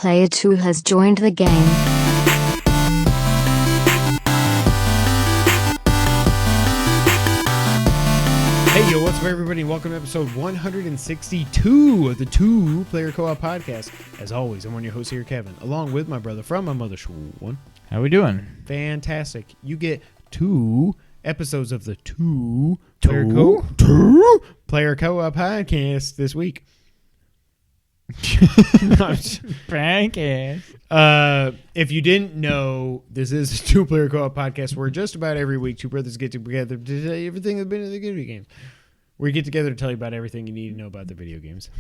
Player 2 has joined the game. Hey, yo, what's up, everybody? Welcome to episode 162 of the Two Player Co-op Podcast. As always, I'm one of your hosts here, Kevin, along with my brother from my mother, Sean. How we doing? Fantastic. You get 2 episodes of the Two Player Co-op Podcast this week. If you didn't know, this is a Two Player Co-op Podcast where just about every week two brothers get together to tell you everything that's been in the video games. We get together to tell you about everything you need to know about the video games.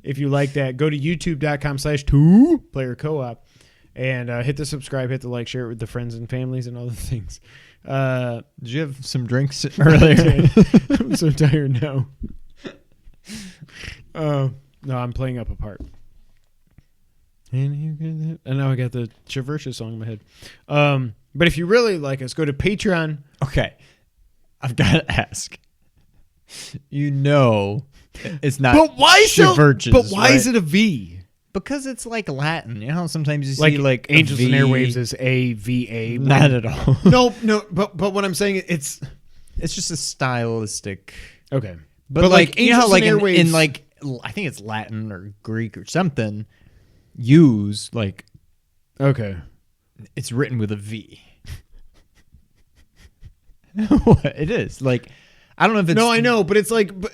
If you like that, go to youtube.com/2playercoop and hit the subscribe, hit the like, share it with the friends and families and all the things. Did you have some drinks earlier? I'm so tired now. No, I'm playing up a part. And now I got the Traversa song in my head. But if you really like us, go to Patron. Okay. I've got to ask. You know it's not Traverses, But why right? is it a V? Because it's like Latin. You know how sometimes you Like see like Angels a and V? Airwaves is A-V-A. Not at all. No, but what I'm saying, it's just a stylistic. okay. But like you know how like Airwaves, in like I think it's Latin or Greek or something, use like okay. it's written with a V. What? It is like I don't know if it's No, I know, but it's like but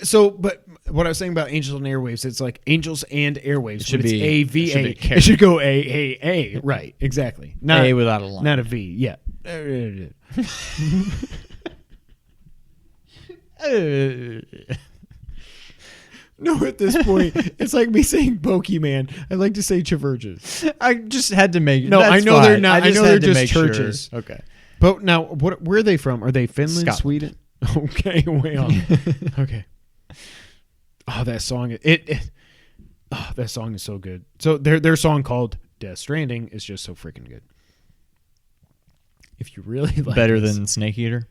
what I was saying about Angels and Airwaves, it's like Angels and Airwaves. It should be A-V-A. It should go A. Right, exactly. Not A without a line. Not a V. Yeah. No, at this point, it's like me saying Pokemon. I like to say Traverses. I just had to make No, that's I know fine. they're not. I know they're just sure. churches. Okay. But now, where are they from? Are they Finland, Scotland. Sweden? Okay, way off. Okay. Oh, that song! That song is so good. So their song called "Death Stranding" is just so freaking good. If you really like Better this. than Snake Eater.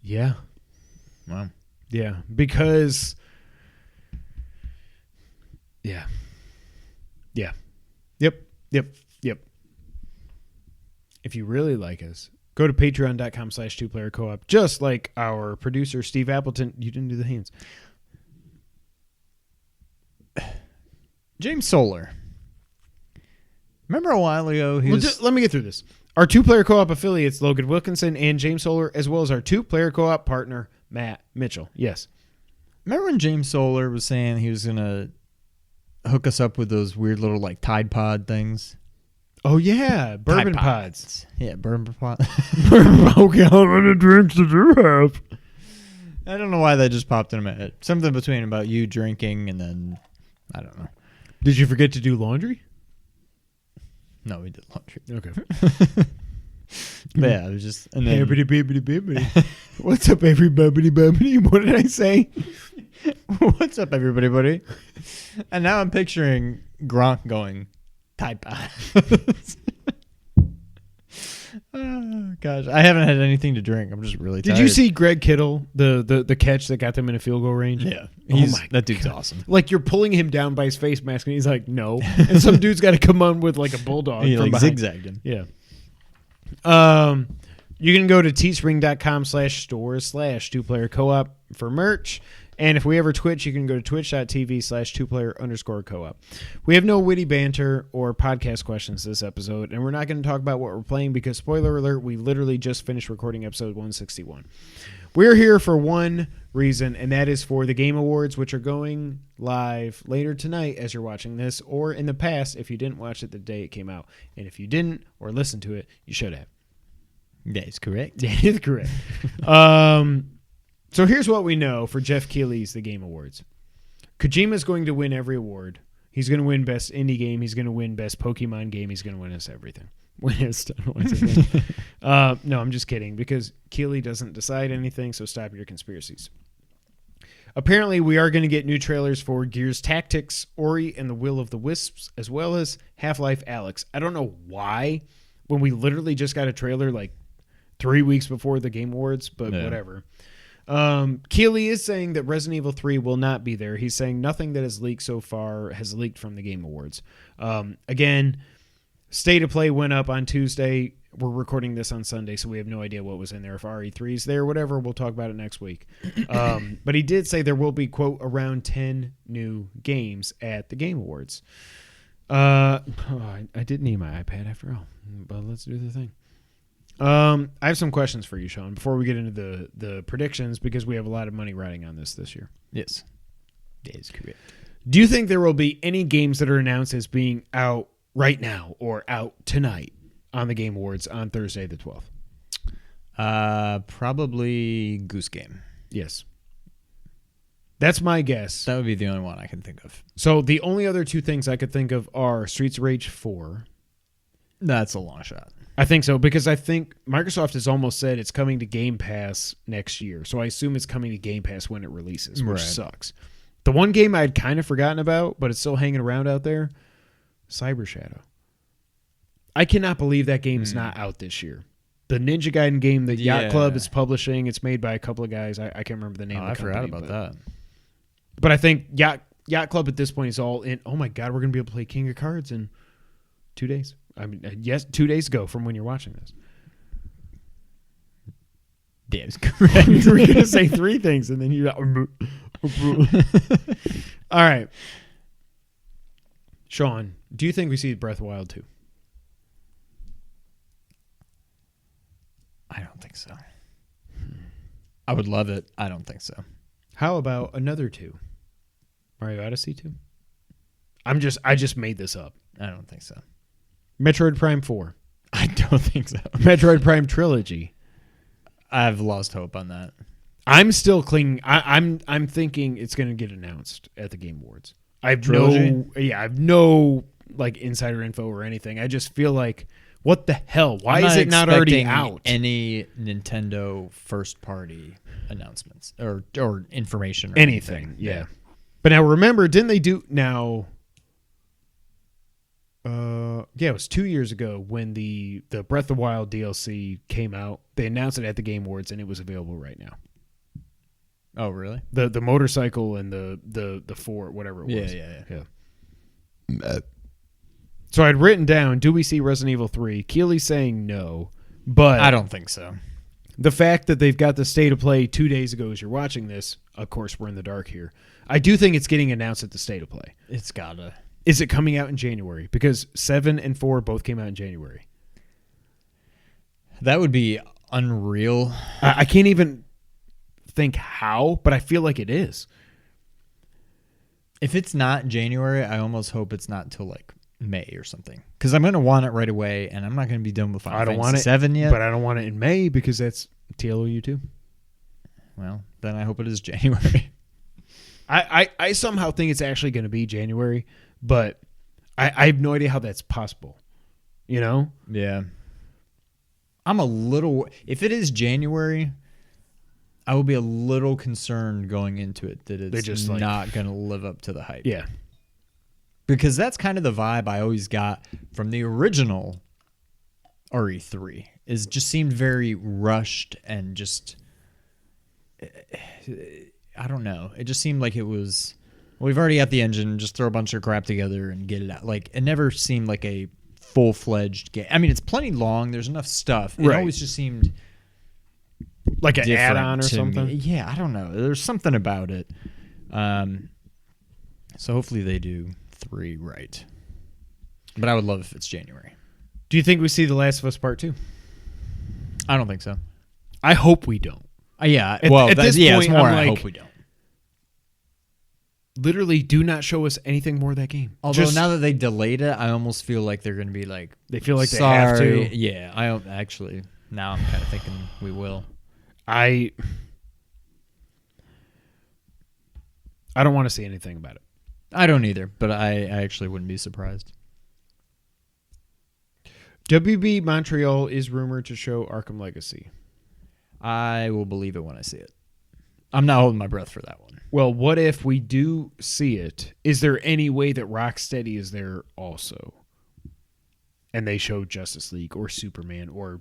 Yeah. Wow. Yeah, because yeah. Yep. If you really like us, go to patreon.com/2playercoop. Just like our producer Steve Appleton, you didn't do the hands. James Solar. Remember a while ago Let me get through this. Our two-player co-op affiliates, Logan Wilkinson and James Solar, as well as our two-player co-op partner, Matt Mitchell. Yes. Remember when James Solar was saying he was going to hook us up with those weird little like Tide Pod things? Oh, yeah. Bourbon Tide pods. Yeah, bourbon pods. Okay, how many drinks did you have? I don't know why that just popped in my head. Something between about you drinking and then, I don't know. Did you forget to do laundry? No, we did laundry. Okay. But yeah, it was just... And then, Bibbidi. What's up, everybody? What did I say? what's up, everybody, buddy? And now I'm picturing Gronk going, Tide Pods. Oh, gosh. I haven't had anything to drink. I'm just really tired. Did you see Greg Kittle, the catch that got them in a field goal range? Yeah. That dude's awesome. Like, you're pulling him down by his face mask, and he's like, no. And some dude's got to come on with, like, a bulldog. He from like behind. zigzagged him. Yeah. You can go to teespring.com/store/2playercoop for merch. And if we ever Twitch, you can go to twitch.tv/2player_co-op. We have no witty banter or podcast questions this episode, and we're not going to talk about what we're playing because, spoiler alert, we literally just finished recording episode 161. We're here for one reason, and that is for the Game Awards, which are going live later tonight as you're watching this, or in the past if you didn't watch it the day it came out. And if you didn't or listened to it, you should have. That is correct. That is correct. So here's what we know for Jeff Keighley's The Game Awards. Kojima's going to win every award. He's going to win Best Indie Game. He's going to win Best Pokemon Game. He's going to win us everything. No, I'm just kidding because Keighley doesn't decide anything, so stop your conspiracies. Apparently, we are going to get new trailers for Gears Tactics, Ori and the Will of the Wisps, as well as Half-Life Alyx. I don't know why, when we literally just got a trailer like 3 weeks before the Game Awards, but whatever. Keeley is saying that Resident Evil 3 will not be there. He's saying nothing that has leaked so far has leaked from the Game Awards. Again, State of Play went up on Tuesday. We're recording this on Sunday, so we have no idea what was in there. If RE3 is there, whatever, we'll talk about it next week. But he did say there will be, quote, around 10 new games at the Game Awards. I did need my iPad after all, but let's do the thing. I have some questions for you, Sean, before we get into the predictions, because we have a lot of money riding on this year. Yes. That is correct. Do you think there will be any games that are announced as being out right now or out tonight on the Game Awards on Thursday the 12th? Probably Goose Game. Yes. That's my guess. That would be the only one I can think of. So the only other two things I could think of are Streets of Rage 4. That's a long shot. I think so, because I think Microsoft has almost said it's coming to Game Pass next year. So I assume it's coming to Game Pass when it releases, which sucks. The one game I'd kind of forgotten about, but it's still hanging around out there, Cyber Shadow. I cannot believe that game is not out this year. The Ninja Gaiden game that Yacht Club is publishing, it's made by a couple of guys. I can't remember the name of the company. I forgot about that. But I think Yacht Club at this point is all in. Oh my God, we're going to be able to play King of Cards in 2 days. I mean, yes, 2 days ago from when you're watching this. Damn, correct. You were going to say three things, and then you. All right, Sean, do you think we see Breath of the Wild 2? I don't think so. I would love it. I don't think so. How about another 2? Mario Odyssey 2? I just made this up. I don't think so. Metroid Prime 4. I don't think so. Metroid Prime Trilogy. I've lost hope on that. I'm still clinging. I'm thinking it's going to get announced at the Game Awards. I have no like insider info or anything. I just feel like, what the hell? Why is it not already out? Any Nintendo first party announcements or information or anything? Yeah. But now remember, didn't they do now? It was 2 years ago when the Breath of the Wild DLC came out. They announced it at the Game Awards, and it was available right now. Oh, really? The motorcycle and the Ford, whatever it was. Yeah. So I'd written down, do we see Resident Evil 3? Keely's saying no, but I don't think so. The fact that they've got the State of Play 2 days ago as you're watching this, of course we're in the dark here. I do think it's getting announced at the State of Play. It's gotta. Is it coming out in January? Because 7 and 4 both came out in January. That would be unreal. I can't even think how, but I feel like it is. If it's not January, I almost hope it's not till like May or something, because I'm going to want it right away, and I'm not going to be done with Final Fantasy 7 yet. But I don't want it in May because that's TLOU 2. Well, then I hope it is January. I somehow think it's actually going to be January, but I have no idea how that's possible. You know? Yeah. I'm a little... If it is January, I will be a little concerned going into it that it's just not going to live up to the hype. Yeah. Because that's kind of the vibe I always got from the original RE3. Is just seemed very rushed and just... I don't know. It just seemed like it was... We've already got the engine. Just throw a bunch of crap together and get it out. Like, it never seemed like a full-fledged game. I mean, it's plenty long. There's enough stuff. It always just seemed... Like an add-on or something? Yeah, I don't know. There's something about it. So hopefully they do 3 right. But I would love if it's January. Do you think we see The Last of Us Part 2? I don't think so. I hope we don't. Yeah. At this point, it's more I hope we don't. Literally, do not show us anything more of that game. Although now that they delayed it, I almost feel like they're going to be like... They feel like they have to. Yeah, I don't actually... Now I'm kind of thinking we will. I don't want to see anything about it. I don't either, but I actually wouldn't be surprised. WB Montreal is rumored to show Arkham Legacy. I will believe it when I see it. I'm not holding my breath for that one. Well, what if we do see it? Is there any way that Rocksteady is there also? And they show Justice League or Superman or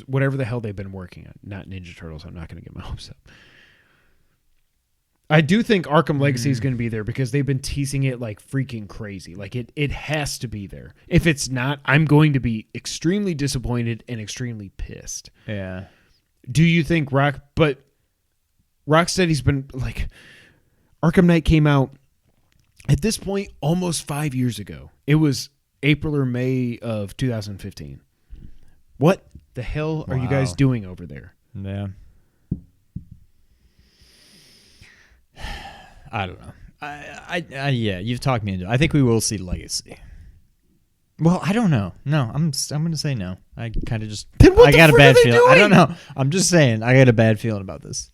whatever the hell they've been working on. Not Ninja Turtles. I'm not going to get my hopes up. I do think Arkham Legacy is going to be there because they've been teasing it like freaking crazy. Like it has to be there. If it's not, I'm going to be extremely disappointed and extremely pissed. Yeah. Do you think Rocksteady's been like, Arkham Knight came out at this point almost 5 years ago. It was April or May of 2015. What the hell are you guys doing over there? Yeah. I don't know. Yeah, you've talked me into it. I think we will see Legacy. Well, I don't know. No, I'm going to say no. I kind of just I got a bad feeling. I don't know. I'm just saying I got a bad feeling about this.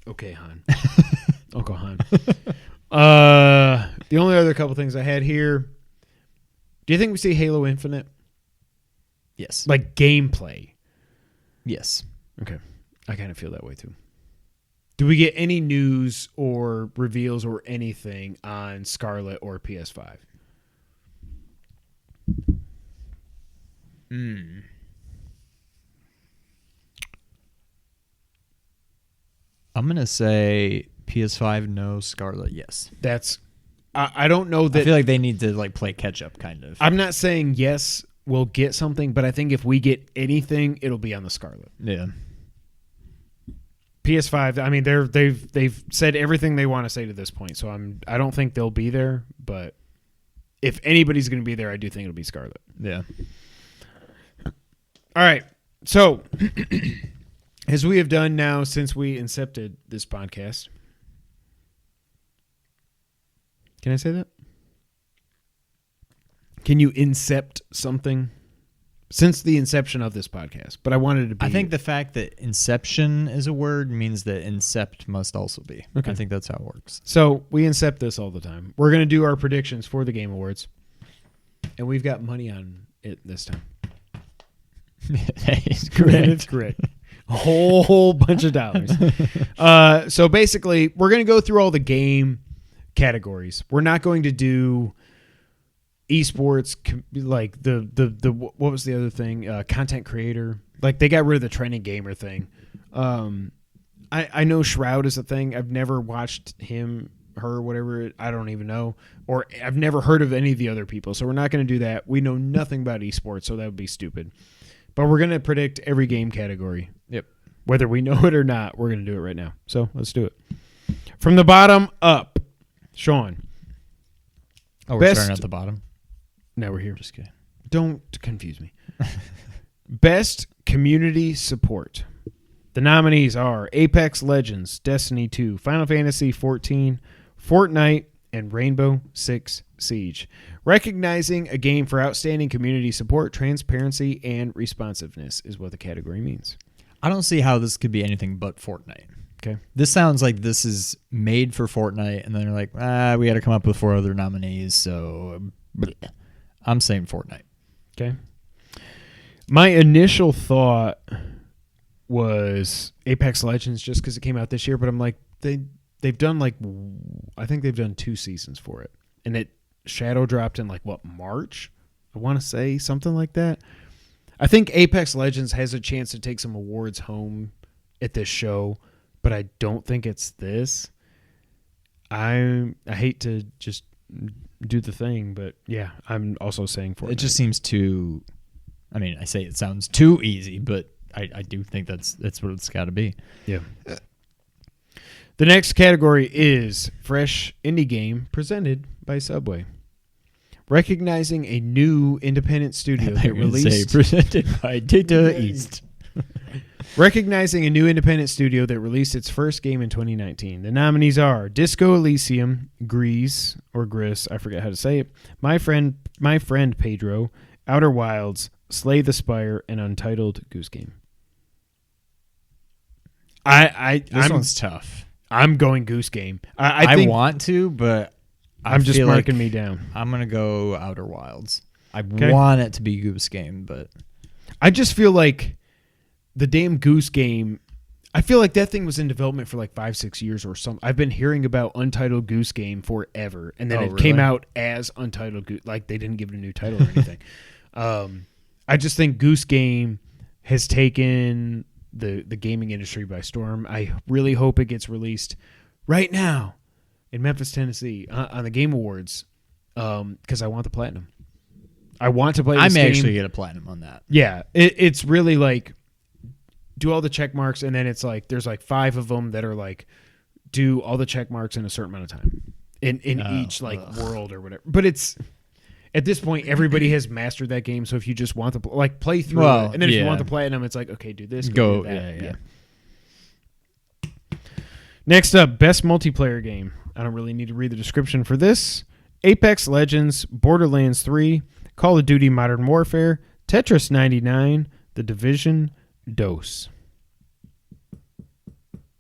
Okay, Han. Uncle Han. The only other couple things I had here. Do you think we see Halo Infinite? Yes. Like gameplay? Yes. Okay. I kind of feel that way too. Do we get any news or reveals or anything on Scarlet or PS5? I'm going to say PS5, no. Scarlet, yes. I don't know that. I feel like they need to like play catch up kind of. I'm not saying yes, we'll get something, but I think if we get anything, it'll be on the Scarlet. Yeah. PS5, I mean, they've said everything they want to say to this point, so I don't think they'll be there, but if anybody's going to be there, I do think it'll be Scarlet. Yeah. All right. So, as we have done now since we incepted this podcast. Can I say that? Can you incept something? Since the inception of this podcast, but I wanted to be... I think the fact that inception is a word means that incept must also be. Okay. I think that's how it works. So we incept this all the time. We're going to do our predictions for the Game Awards, and we've got money on it this time. That is correct. It's correct. A whole bunch of dollars. So basically, we're going to go through all the game categories. We're not going to do... esports, like the what was the other thing? Content creator. Like they got rid of the trending gamer thing. I know Shroud is a thing. I've never watched him, her, whatever. I don't even know, or I've never heard of any of the other people. So we're not going to do that. We know nothing about esports, so that would be stupid. But we're going to predict every game category. Yep. Whether we know it or not, we're going to do it right now. So let's do it. From the bottom up, Sean. Oh, we're starting at the bottom. Now we're here. Just kidding. Don't confuse me. Best community support. The nominees are Apex Legends, Destiny 2, Final Fantasy 14, Fortnite, and Rainbow Six Siege. Recognizing a game for outstanding community support, transparency, and responsiveness is what the category means. I don't see how this could be anything but Fortnite. Okay. This sounds like this is made for Fortnite, and then they're like, we got to come up with 4 other nominees, so... I'm saying Fortnite. Okay. My initial thought was Apex Legends just because it came out this year, but I'm like, they've done I think they've done 2 seasons for it. And it shadow dropped in March? I want to say something like that. I think Apex Legends has a chance to take some awards home at this show, but I don't think it's this. I hate to just do the thing, but yeah, I'm also saying Fortnite. It just seems too... I mean, I say it sounds too easy, but I do think that's what it's got to be. Yeah. The next category is Fresh Indie Game presented by Subway. Recognizing a new independent studio that released... presented by Data East. Recognizing a new independent studio that released its first game in 2019. The nominees are Disco Elysium, Grease, or Gris, I forget how to say it, My Friend Pedro, Outer Wilds, Slay the Spire, and Untitled Goose Game. This one's tough. I'm going Goose Game. I think, want to, but I'm just marking me down. I'm going to go Outer Wilds. I want it to be Goose Game, but... I just feel like the damn Goose Game, I feel like that thing was in development for 5-6 years or something. I've been hearing about Untitled Goose Game forever, and then came out as Untitled Goose. They didn't give it a new title or anything. I just think Goose Game has taken the gaming industry by storm. I really hope it gets released right now in Memphis, Tennessee, on the Game Awards, because I want the platinum. I want to play this game. I may actually get a platinum on that. Yeah, it's really like do all the check marks, and then it's like there's like 5 of them that are like do all the check marks in a certain amount of time in each like world or whatever. But it's at this point everybody has mastered that game. So if you just want to like play through it, and then if you want the platinum, it's like okay, do this, go do that. Yeah. Next up, best multiplayer game. I don't really need to read the description for this. Apex Legends, Borderlands 3, Call of Duty Modern Warfare, Tetris 99, The Division, DOS.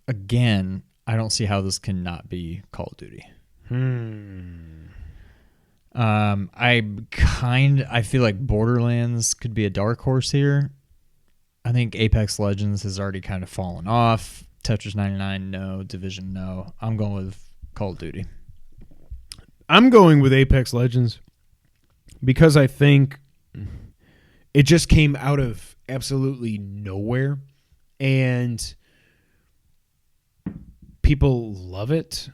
Again, I don't see how this cannot be Call of Duty. I feel like Borderlands could be a dark horse here. I think Apex Legends has already kind of fallen off. Tetris 99, no. Division, no. I'm going with Call of Duty. I'm going with Apex Legends because I think it just came out of absolutely nowhere and people love it.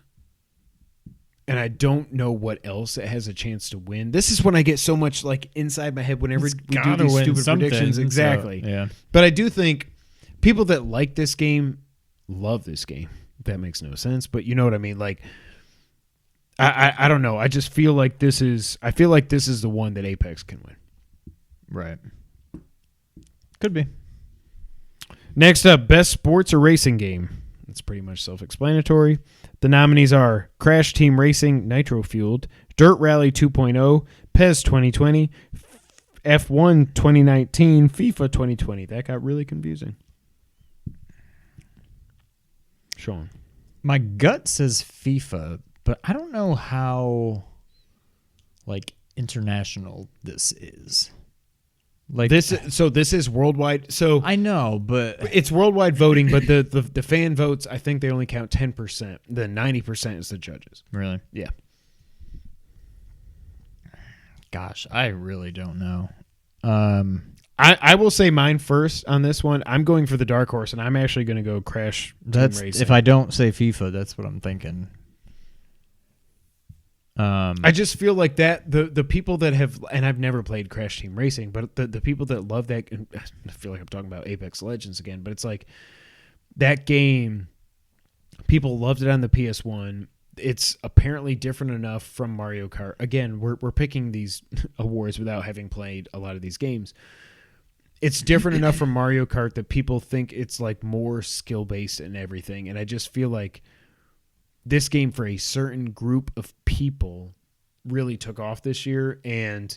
And I don't know what else it has a chance to win. This is when I get so much like inside my head whenever we do these stupid predictions. Exactly. So, yeah. But I do think people that like this game love this game. That makes no sense, but you know what I mean? Like, I don't know. I just feel like this is the one that Apex can win. Right. Could be. Next up, best sports or racing game. It's pretty much self-explanatory. The nominees are Crash Team Racing Nitro Fueled, Dirt Rally 2.0, PES 2020, F1 2019, FIFA 2020. That got really confusing. Sean. My gut says FIFA, but I don't know how like international this is. Like this is worldwide. So I know, but it's worldwide voting, but the fan votes, I think they only count 10%. The 90% is the judges. Really? Yeah. Gosh, I really don't know. I will say mine first on this one. I'm going for the dark horse, and I'm actually going to go Crash Team Racing. If I don't say FIFA, that's what I'm thinking. I just feel like that the people that have, and I've never played Crash Team Racing, but the people that love that, I feel like I'm talking about Apex Legends again, but it's like that game, people loved it on the PS1. It's apparently different enough from Mario Kart. Again, we're picking these awards without having played a lot of these games. It's different enough from Mario Kart that people think it's like more skill based and everything, and I just feel like this game for a certain group of people really took off this year, and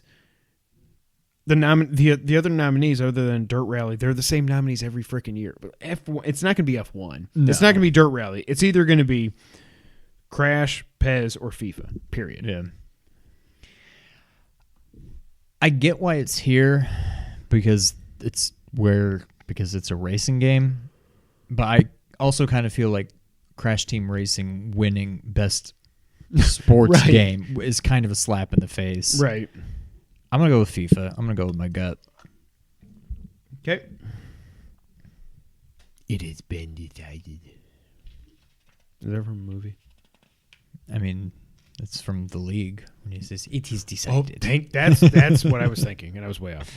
the other nominees other than Dirt Rally, they're the same nominees every freaking year. But F1, it's not going to be F1. No. It's not going to be Dirt Rally. It's either going to be Crash, PES, or FIFA. Period. Yeah. I get why it's here because it's a racing game, but I also kind of feel like Crash Team Racing winning best sports game is kind of a slap in the face. Right. I'm going to go with FIFA. I'm going to go with my gut. Okay. It has been decided. Is that from a movie? I mean, it's from The League when he says, it is decided. That's what I was thinking, and I was way off.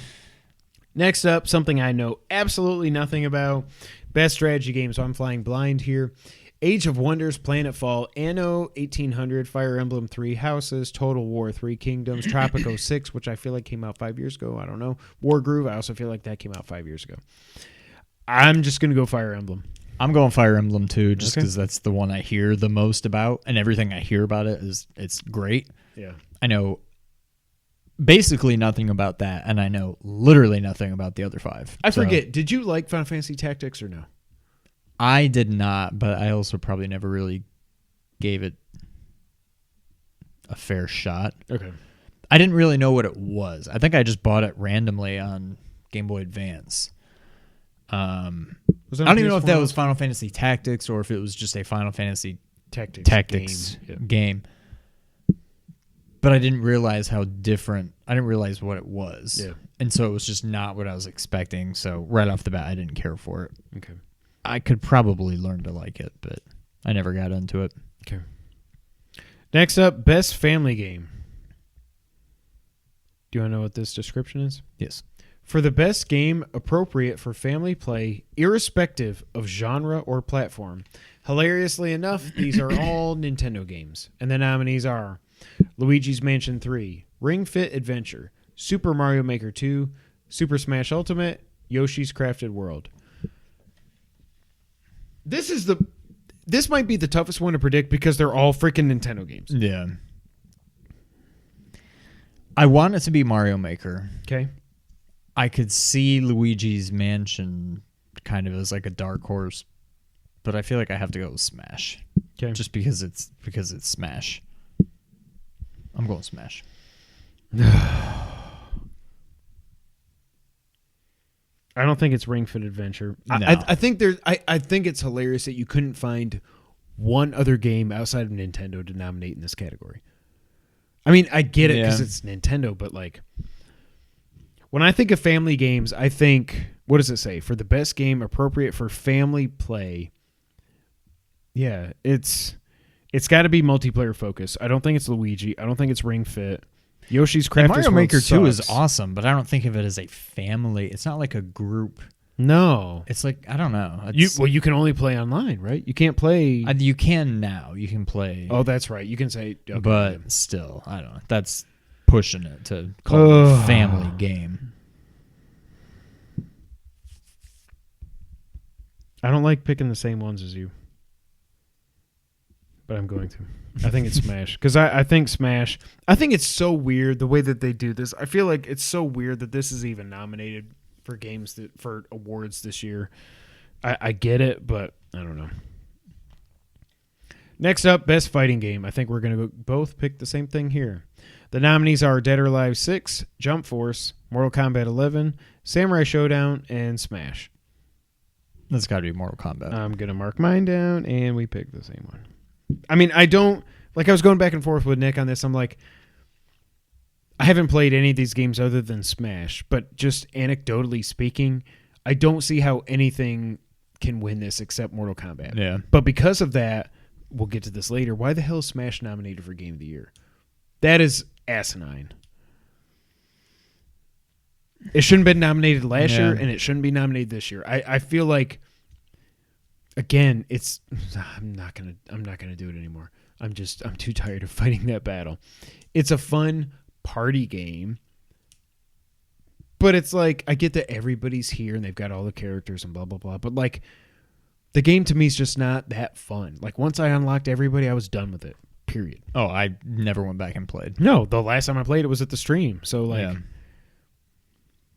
Next up, something I know absolutely nothing about. Best strategy game, so I'm flying blind here. Age of Wonders, Planetfall, Anno 1800, Fire Emblem 3 Houses, Total War 3 Kingdoms, Tropico 6, which I feel like came out 5 years ago. I don't know. Wargroove, I also feel like that came out 5 years ago. I'm just going to go Fire Emblem. I'm going Fire Emblem too, just because that's the one I hear the most about, and everything I hear about it is it's great. Yeah. I know basically nothing about that, and I know literally nothing about the other 5. I forget, did you like Final Fantasy Tactics or no? I did not, but I also probably never really gave it a fair shot. Okay. I didn't really know what it was. I think I just bought it randomly on Game Boy Advance. I don't even know if that was Final Fantasy Tactics or if it was just a Final Fantasy Tactics game. But I didn't realize how different. I didn't realize what it was. Yeah. And so it was just not what I was expecting. So right off the bat, I didn't care for it. Okay. I could probably learn to like it, but I never got into it. Okay. Next up, best family game. Do you want to know what this description is? Yes. For the best game appropriate for family play, irrespective of genre or platform. Hilariously enough, these are all Nintendo games. And the nominees are Luigi's Mansion 3, Ring Fit Adventure, Super Mario Maker 2, Super Smash Ultimate, Yoshi's Crafted World. This might be the toughest one to predict because they're all freaking Nintendo games. Yeah. I want it to be Mario Maker. Okay. I could see Luigi's Mansion kind of as like a dark horse, but I feel like I have to go with Smash. Okay. Just because it's Smash. I'm going Smash. I don't think it's Ring Fit Adventure. No. I think I think it's hilarious that you couldn't find one other game outside of Nintendo to nominate in this category. I mean, I get it because it's Nintendo, but like when I think of family games, I think, what does it say? For the best game appropriate for family play. Yeah, it's got to be multiplayer focus. I don't think it's Luigi. I don't think it's Ring Fit. Yoshi's Crafted World Mario Maker 2 is sucks. awesome, but I don't think of it as a family. It's not like a group. No. It's like, I don't know. You can only play online, right? You can't play. You can now. You can play. Oh, that's right. You can say. Okay, but still, I don't know. That's pushing it to call it a family game. I don't like picking the same ones as you. But I'm going to. I think it's Smash. Because I think Smash... I think it's so weird the way that they do this. I feel like it's so weird that this is even nominated for for awards this year. I get it, but I don't know. Next up, best fighting game. I think we're going to both pick the same thing here. The nominees are Dead or Alive 6, Jump Force, Mortal Kombat 11, Samurai Showdown, and Smash. That's got to be Mortal Kombat. I'm going to mark mine down, and we picked the same one. I mean, I don't... Like, I was going back and forth with Nick on this. I'm like, I haven't played any of these games other than Smash, but just anecdotally speaking, I don't see how anything can win this except Mortal Kombat. Yeah. But because of that, we'll get to this later, why the hell is Smash nominated for Game of the Year? That is asinine. It shouldn't have been nominated last year, and it shouldn't be nominated this year. I feel like... Again, I'm not gonna do it anymore. I'm too tired of fighting that battle. It's a fun party game, but it's like I get that everybody's here and they've got all the characters and blah blah blah. But like, the game to me is just not that fun. Like once I unlocked everybody, I was done with it. Period. Oh, I never went back and played. No, the last time I played it was at the stream. So like,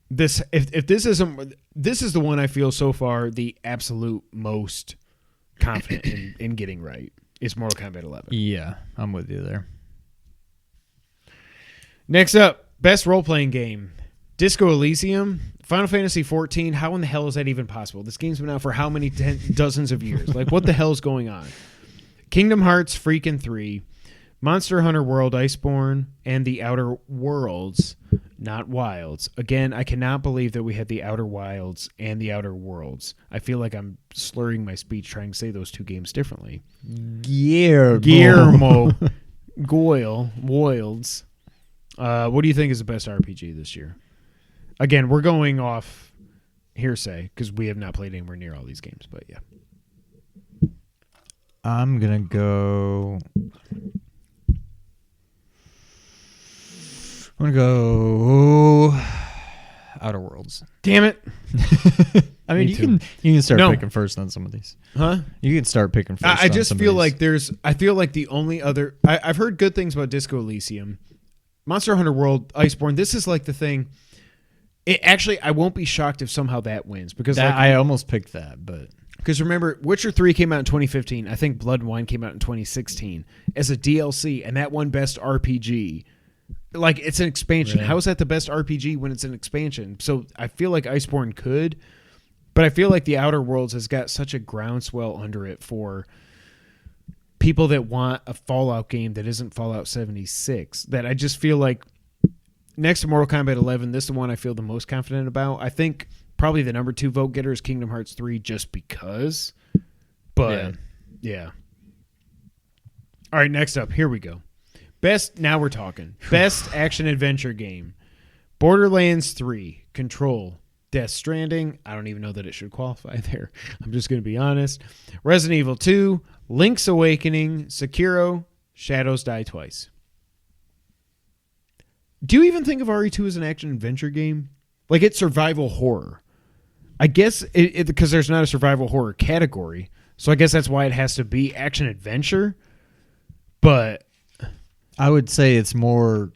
if this isn't, this is the one I feel so far the absolute most confident in getting right is Mortal Kombat 11. Yeah, I'm with you there. Next up, best role-playing game. Disco Elysium, Final Fantasy 14. How in the hell is that even possible? This game's been out for how many dozens of years? Like, what the hell is going on? Kingdom Hearts freaking 3, Monster Hunter World Iceborne, and The Outer Worlds, not Wilds. Again, I cannot believe that we had The Outer Wilds and The Outer Worlds. I feel like I'm slurring my speech trying to say those two games differently. Guillermo Wilds. What do you think is the best RPG this year? Again, we're going off hearsay because we have not played anywhere near all these games, but yeah. I'm going to go... I'm going to go Outer Worlds. Damn it. I mean, you can start picking first on some of these. Huh? You can start picking first. I just feel like the only other... I've heard good things about Disco Elysium. Monster Hunter World Iceborne, this is like the thing... I won't be shocked if somehow that wins. Because I almost picked that, but... Because remember, Witcher 3 came out in 2015. I think Blood and Wine came out in 2016 as a DLC, and that won Best RPG. Like, it's an expansion. Right. How is that the best RPG when it's an expansion? So I feel like Iceborne could, but I feel like The Outer Worlds has got such a groundswell under it for people that want a Fallout game that isn't Fallout 76, that I just feel like next to Mortal Kombat 11, this is the one I feel the most confident about. I think probably the number 2 vote getter is Kingdom Hearts 3 just because. But, yeah. All right, next up. Here we go. Now we're talking. Best action adventure game. Borderlands 3, Control, Death Stranding. I don't even know that it should qualify there. I'm just going to be honest. Resident Evil 2, Link's Awakening, Sekiro, Shadows Die Twice. Do you even think of RE2 as an action adventure game? Like, it's survival horror. I guess because there's not a survival horror category, so I guess that's why it has to be action adventure. But I would say it's more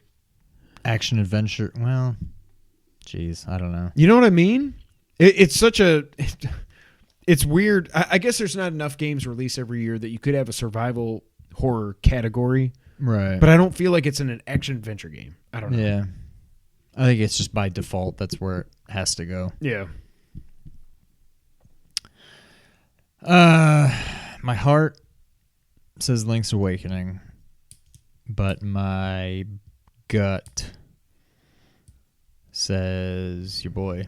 action adventure. Well, geez, I don't know. You know what I mean? It's such a... It's weird. I guess there's not enough games released every year that you could have a survival horror category. Right. But I don't feel like it's in an action adventure game. I don't know. Yeah. I think it's just by default. That's where it has to go. Yeah. My heart says Link's Awakening, but my gut says your boy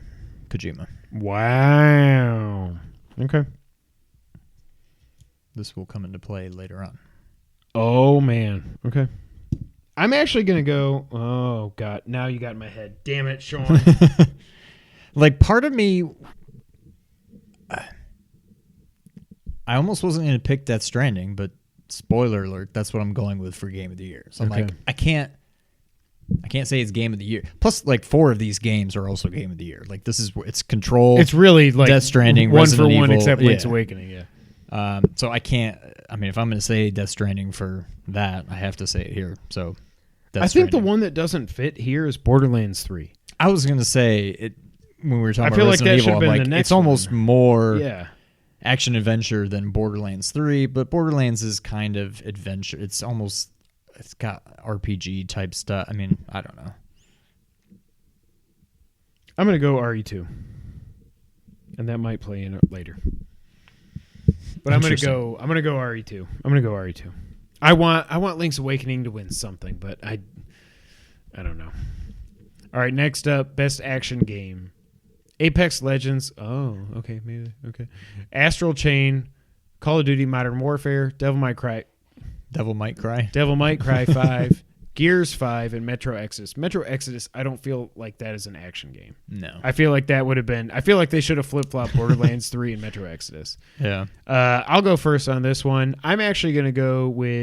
Kojima. Wow. Okay. This will come into play later on. Oh, man. Okay. I'm actually going to go... Oh, God. Now you got in my head. Damn it, Sean. Like, part of me... I almost wasn't going to pick Death Stranding, but spoiler alert, that's what I'm going with for Game of the Year. So I'm like, I can't say it's Game of the Year. Plus, like, 4 of these games are also Game of the Year. Like, it's Control. It's really like Death Stranding, one Resident for one, Evil. except Link's Awakening. Yeah. So I can't. I mean, if I'm going to say Death Stranding for that, I have to say it here. So I think the one that doesn't fit here is Borderlands 3. I was going to say it when we were talking I feel about like Resident that should Evil. have been Like, the next it's almost more action adventure than Borderlands 3, but Borderlands is kind of adventure. It's got RPG type stuff. I mean, I don't know. I'm going to go RE2. And that might play in it later. But I'm going to go RE2. I'm going to go RE2. I want Link's Awakening to win something, but I don't know. All right, next up, best action game. Apex Legends. Oh, okay, maybe. Okay. Astral Chain, Call of Duty Modern Warfare, Devil May Cry 5, Gears 5, and Metro Exodus. Metro Exodus, I don't feel like that is an action game. No. I feel like that would have been... I feel like they should have flip-flopped Borderlands 3 and Metro Exodus. Yeah. I'll go first on this one. I'm actually going to go with...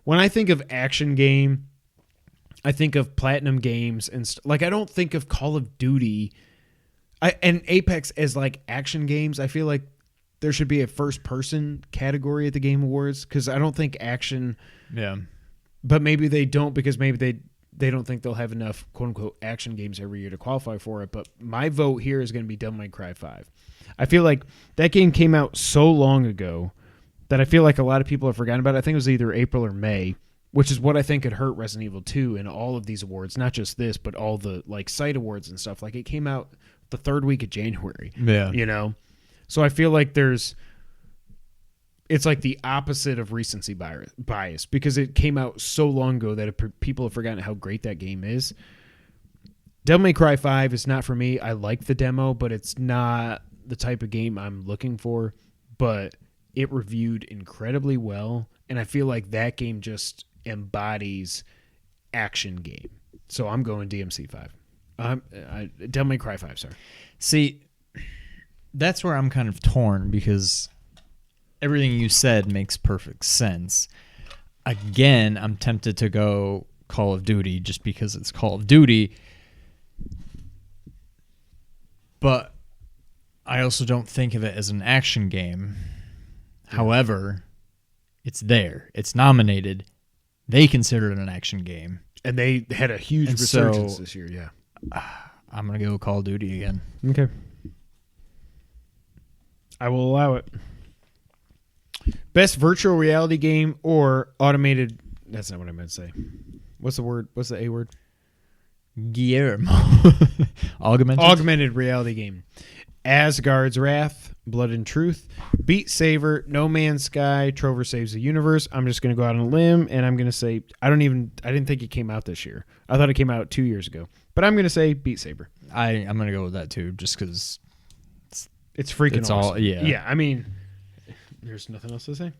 When I think of action game, I think of Platinum Games. And like, I don't think of Call of Duty and Apex as like action games. I feel like there should be a first-person category at the Game Awards because I don't think action... Yeah. But maybe they don't because maybe they don't think they'll have enough quote-unquote action games every year to qualify for it. But my vote here is going to be Devil May Cry 5. I feel like that game came out so long ago that I feel like a lot of people have forgotten about it. I think it was either April or May, which is what I think could hurt Resident Evil 2 in all of these awards, not just this, but all the like site awards and stuff. Like it came out the third week of January. Yeah. You know? So I feel like it's like the opposite of recency bias because it came out so long ago that people have forgotten how great that game is. Devil May Cry 5 is not for me. I like the demo, but it's not the type of game I'm looking for. But it reviewed incredibly well, and I feel like that game just embodies action game. So I'm going DMC 5. Devil May Cry 5, sorry. See, that's where I'm kind of torn because everything you said makes perfect sense. Again, I'm tempted to go Call of Duty just because it's Call of Duty. But I also don't think of it as an action game. Yeah. However, it's there. It's nominated. They consider it an action game. And they had a huge resurgence this year, yeah. I'm going to go Call of Duty again. Okay. I will allow it. Best virtual reality game or automated... That's not what I meant to say. What's the word? What's the A word? Guillermo. Augmented reality game. Asgard's Wrath, Blood and Truth, Beat Saber, No Man's Sky, Trover Saves the Universe. I'm just going to go out on a limb, and I'm going to say... I didn't think it came out this year. I thought it came out 2 years ago. But I'm going to say Beat Saber. I'm going to go with that, too, just because... It's freaking awesome. Yeah, I mean... There's nothing else to say.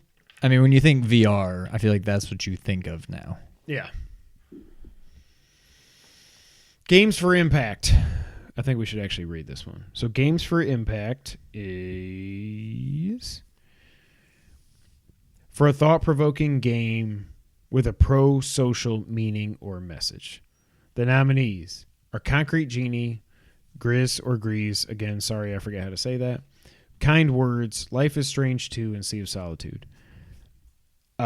I mean, when you think VR, I feel like that's what you think of now. Yeah. Games for Impact. I think we should actually read this one. So Games for Impact is for a thought-provoking game with a pro-social meaning or message. The nominees are Concrete Genie, Grizz or Grease. Again, sorry, I forget how to say that. Kind Words, Life is Strange 2, and Sea of Solitude. I'm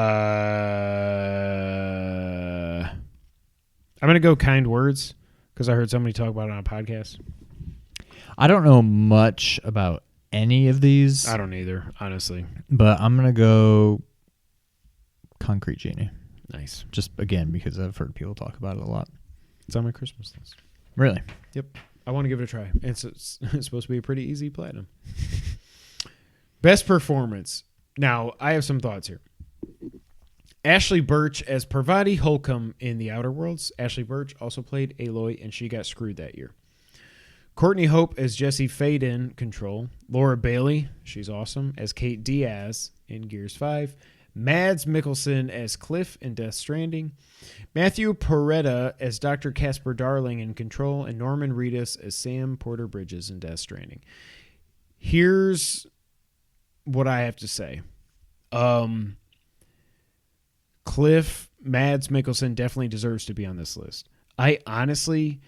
going to go Kind Words because I heard somebody talk about it on a podcast. I don't know much about any of these. I don't either, honestly. But I'm going to go Concrete Genie. Nice. Just, again, because I've heard people talk about it a lot. It's on my Christmas list. Really? Yep. I want to give it a try. It's supposed to be a pretty easy platinum. Best performance. Now, I have some thoughts here. Ashley Birch as Parvati Holcomb in The Outer Worlds. Ashley Birch also played Aloy, and she got screwed that year. Courtney Hope as Jessie Fade in Control. Laura Bailey, she's awesome, as Kate Diaz in Gears 5. Mads Mikkelsen as Cliff in Death Stranding. Matthew Peretta as Dr. Casper Darling in Control. And Norman Reedus as Sam Porter Bridges in Death Stranding. Here's what I have to say. Cliff, Mads Mikkelsen definitely deserves to be on this list. I honestly,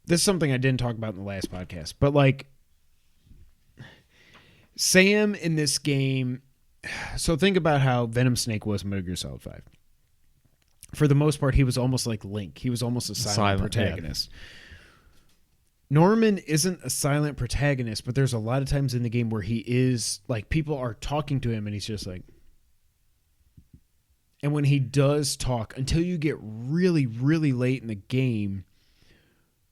this is something I didn't talk about in the last podcast, but like Sam in this game, so think about how Venom Snake was in Metal Gear Solid 5. For the most part, he was almost like Link. He was almost a silent protagonist. Yeah. Norman isn't a silent protagonist, but there's a lot of times in the game where he is, like, people are talking to him and he's just like, and when he does talk, until you get really, really late in the game,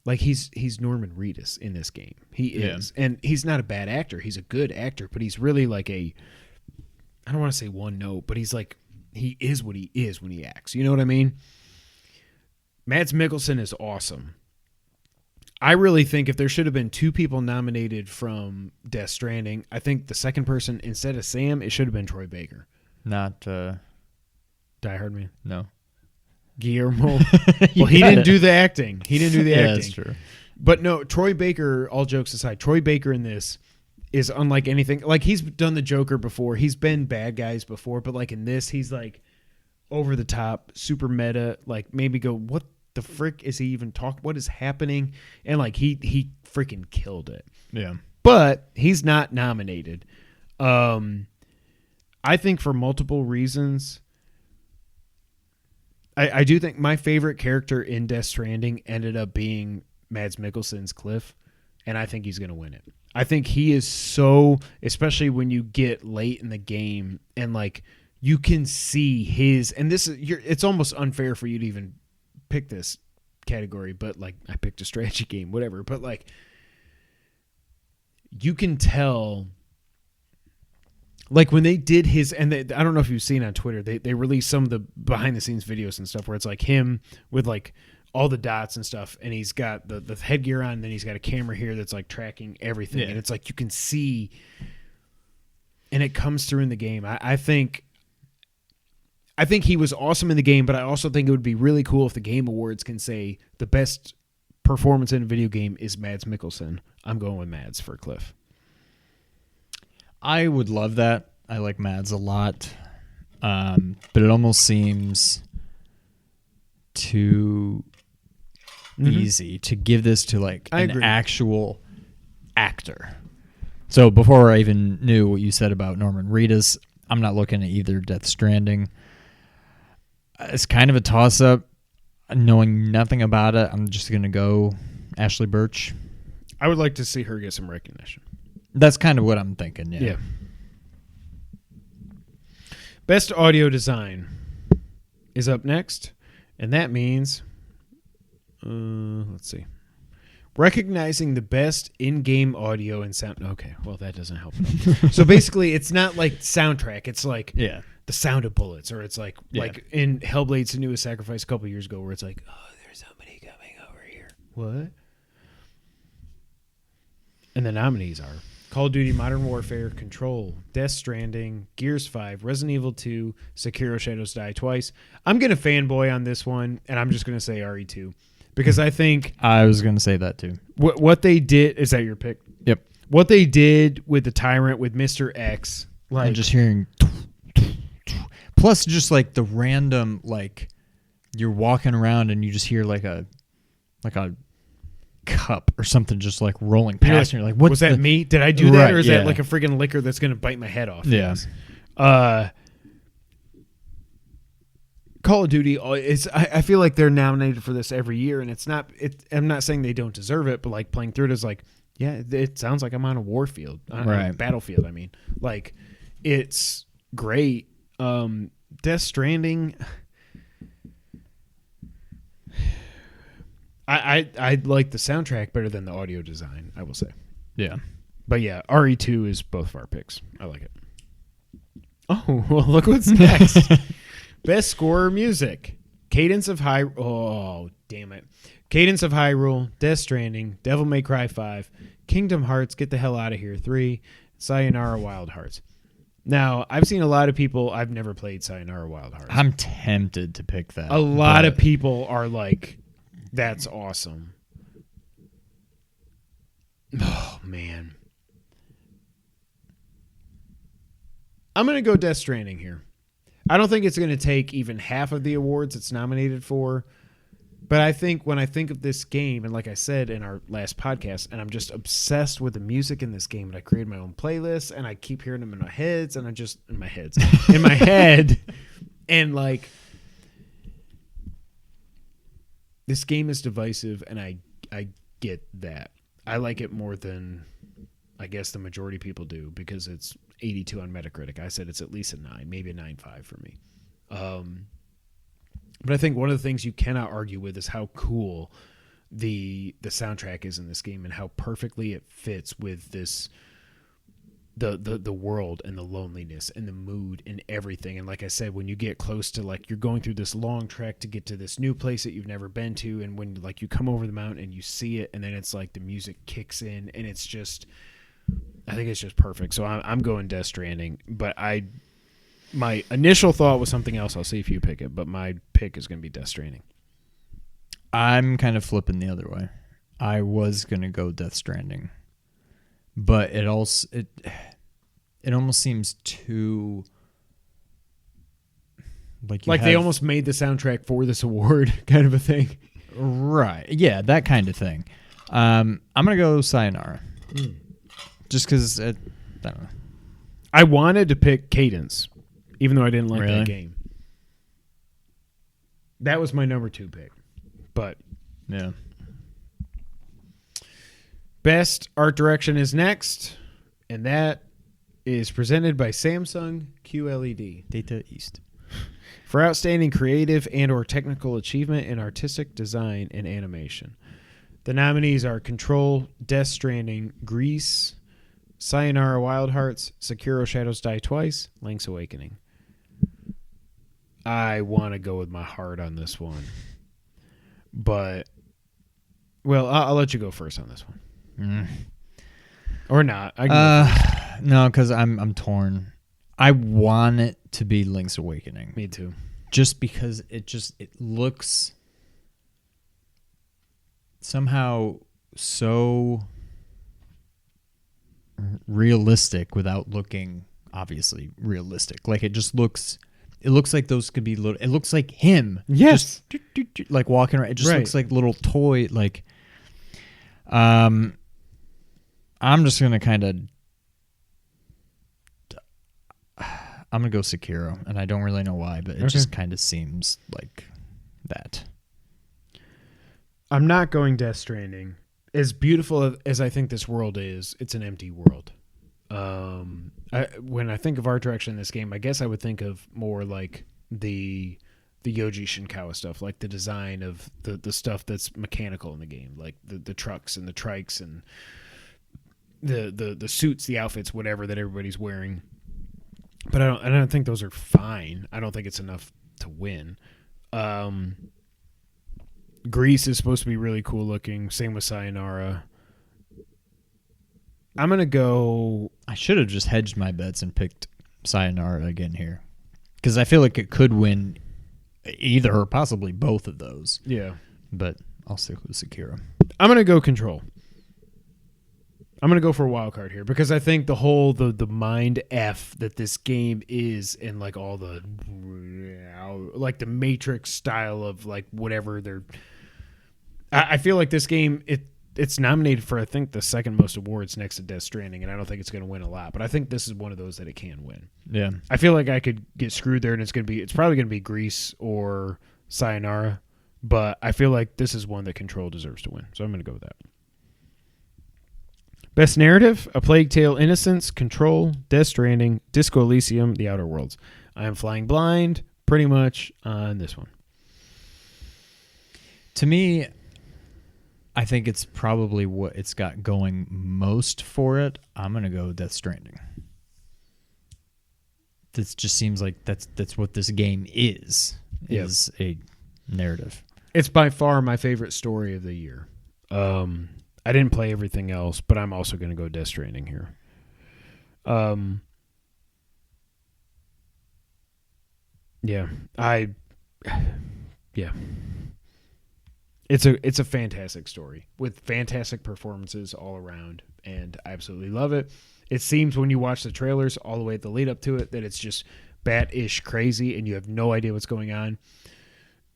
like he's Norman Reedus in this game. He is. And he's not a bad actor. He's a good actor, but he's really like I don't want to say one note, but he's like, he is what he is when he acts. You know what I mean? Mads Mikkelsen is awesome. I really think if there should have been two people nominated from Death Stranding, I think the second person, instead of Sam, it should have been Troy Baker. Not Die Hard Man. No. Guillermo. Well, he didn't do the acting. He didn't do the acting. That's true. But no, Troy Baker, all jokes aside, Troy Baker in this is unlike anything. Like, he's done the Joker before. He's been bad guys before. But, like, in this, he's, like, over the top, super meta. Like, maybe go, what the frick is he even talking? What is happening? And, like, he freaking killed it. Yeah. But he's not nominated. I think for multiple reasons. I do think my favorite character in Death Stranding ended up being Mads Mikkelsen's Cliff, and I think he's going to win it. I think he is so, especially when you get late in the game and like you can see his, and this is, it's almost unfair for you to even pick this category, but like I picked a strategy game, whatever, but like you can tell. Like when they did his, and I don't know if you've seen on Twitter, they released some of the behind the scenes videos and stuff where it's like him with like all the dots and stuff, and he's got the headgear on, and then he's got a camera here that's like tracking everything, and it's like you can see, and it comes through in the game. I think he was awesome in the game, but I also think it would be really cool if the Game Awards can say the best performance in a video game is Mads Mikkelsen. I'm going with Mads for Cliff. I would love that. I like Mads a lot. But it almost seems too easy to give this to like an actual actor. So before I even knew what you said about Norman Reedus, I'm not looking at either Death Stranding. It's kind of a toss-up. Knowing nothing about it, I'm just going to go Ashley Birch. I would like to see her get some recognition. That's kind of what I'm thinking, yeah. Best audio design is up next, and that means, let's see, recognizing the best in-game audio and sound. Okay, well, that doesn't help at all. So basically, it's not like soundtrack. It's like the sound of bullets, or it's like in Hellblade: Senua's Sacrifice a couple years ago, where it's like, oh, there's somebody coming over here. What? And the nominees are Call of Duty Modern Warfare, Control, Death Stranding, Gears 5, Resident Evil 2, Sekiro Shadows Die Twice. I'm going to fanboy on this one, and I'm just going to say RE2. Because I think... I was going to say that too. What they did... Is that your pick? Yep. What they did with the Tyrant, with Mr. X... like and just hearing... Plus just like the random, like, you're walking around and you just hear like a cup or something just like rolling past, and you're like, "What was that? Me? Did I do that, or is that like a freaking liquor that's gonna bite my head off?" Yeah. Call of Duty is. I feel like they're nominated for this every year, and it's not. I'm not saying they don't deserve it, but like playing through it is like, yeah, it sounds like I'm on a war field, on a battlefield. I mean, like, it's great. Death Stranding. I like the soundtrack better than the audio design, I will say. Yeah. But yeah, RE2 is both of our picks. I like it. Oh, well, look what's next. Best score or music. Cadence of Hyrule. Oh, damn it. Cadence of Hyrule, Death Stranding, Devil May Cry 5, Kingdom Hearts, Get the Hell Out of Here 3, Sayonara Wild Hearts. Now, I've seen a lot of people. I've never played Sayonara Wild Hearts. I'm tempted to pick that. A lot of people are like, that's awesome. Oh, man. I'm going to go Death Stranding here. I don't think it's going to take even half of the awards it's nominated for. But I think when I think of this game, and like I said in our last podcast, and I'm just obsessed with the music in this game, and I created my own playlist, and I keep hearing them in my heads, and in my head, and like, this game is divisive, and I get that. I like it more than I guess the majority of people do, because it's 82 on Metacritic. I said it's at least a 9, maybe a 9.5 for me. But I think one of the things you cannot argue with is how cool the soundtrack is in this game, and how perfectly it fits with this the world and the loneliness and the mood and everything. And like I said, when you get close to, like, you're going through this long trek to get to this new place that you've never been to, and when like you come over the mountain and you see it, and then it's like the music kicks in, and it's just, I think it's just perfect. So I'm going Death Stranding, but my initial thought was something else. I'll see if you pick it, but my pick is going to be Death Stranding. I'm kind of flipping the other way. I was going to go Death Stranding, but it almost seems too like they almost made the soundtrack for this award, kind of a thing. Right. Yeah, that kind of thing. I'm going to go Sayonara. Just because I don't know. I wanted to pick Cadence, even though I didn't like that game. That was my number 2 pick. But yeah. Best art direction is next, and that is presented by Samsung QLED. Data East. For outstanding creative and or technical achievement in artistic design and animation. The nominees are Control, Death Stranding, Grease, Sayonara Wild Hearts, Sekiro Shadows Die Twice, Link's Awakening. I want to go with my heart on this one. But, well, I'll let you go first on this one. Or not. No, because I'm torn. I want it to be Link's Awakening. Me too. Just because it looks somehow so realistic without looking obviously realistic. Like, it looks like those could be little. It looks like him. Yes. Just, like walking around. It just looks like little toy. Like, I'm just gonna kind of. I'm gonna go Sekiro, and I don't really know why, but it just kind of seems like that. I'm not going Death Stranding. As beautiful as I think this world is, it's an empty world. When I think of art direction in this game, I guess I would think of more like the Yoji Shinkawa stuff, like the design of the stuff that's mechanical in the game, like the trucks and the trikes and the suits, the outfits, whatever that everybody's wearing. But I don't think those are fine. I don't think it's enough to win. Grease is supposed to be really cool looking. Same with Sayonara. I'm going to go... I should have just hedged my bets and picked Sayonara again here. Because I feel like it could win either or possibly both of those. Yeah. But I'll stick with Sekiro. I'm going to go Control. I'm going to go for a wild card here because I think the whole the mind F that this game is and like all the like the Matrix style of like whatever they're I feel like this game it's nominated for I think the second most awards next to Death Stranding, and I don't think it's going to win a lot, but I think this is one of those that it can win. Yeah. I feel like I could get screwed there and it's probably going to be Grease or Sayonara, but I feel like this is one that Control deserves to win. So I'm going to go with that. Best Narrative, A Plague Tale: Innocence, Control, Death Stranding, Disco Elysium, The Outer Worlds. I am flying blind pretty much on this one. To me, I think it's probably what it's got going most for it. I'm going to go Death Stranding. This just seems like that's what this game is a narrative. It's by far my favorite story of the year. I didn't play everything else, but I'm also going to go Death Stranding here. Yeah. It's a fantastic story with fantastic performances all around, and I absolutely love it. It seems when you watch the trailers all the way at the lead up to it that it's just bat-ish crazy and you have no idea what's going on.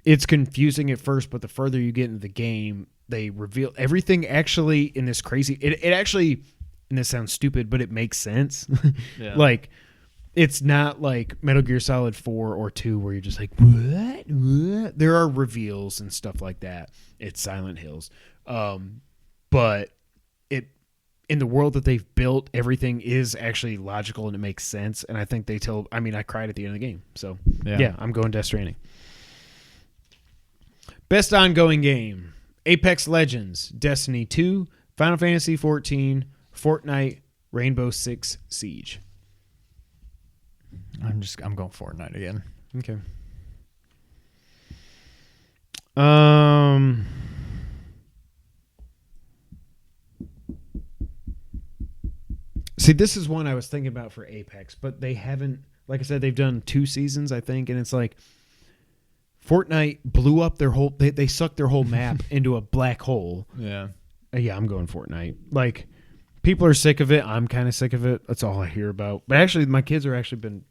It's confusing at first, but the further you get into the game, they reveal everything actually in this crazy... It actually, and this sounds stupid, but it makes sense. Yeah. Like, it's not like Metal Gear Solid 4 or 2 where you're just like, what? There are reveals and stuff like that. It's Silent Hills. But in the world that they've built, everything is actually logical and it makes sense. And I think I cried at the end of the game. So, yeah I'm going Death Stranding. Best ongoing game: Apex Legends, Destiny 2, Final Fantasy XIV, Fortnite, Rainbow Six Siege. I'm going Fortnite again. Okay. See, this is one I was thinking about for Apex, but they haven't, like I said, they've done 2 seasons, I think, and it's like Fortnite blew up their whole, they sucked their whole map into a black hole. Yeah. Yeah, I'm going Fortnite. Like, people are sick of it. I'm kind of sick of it. That's all I hear about. But actually, my kids are actually been,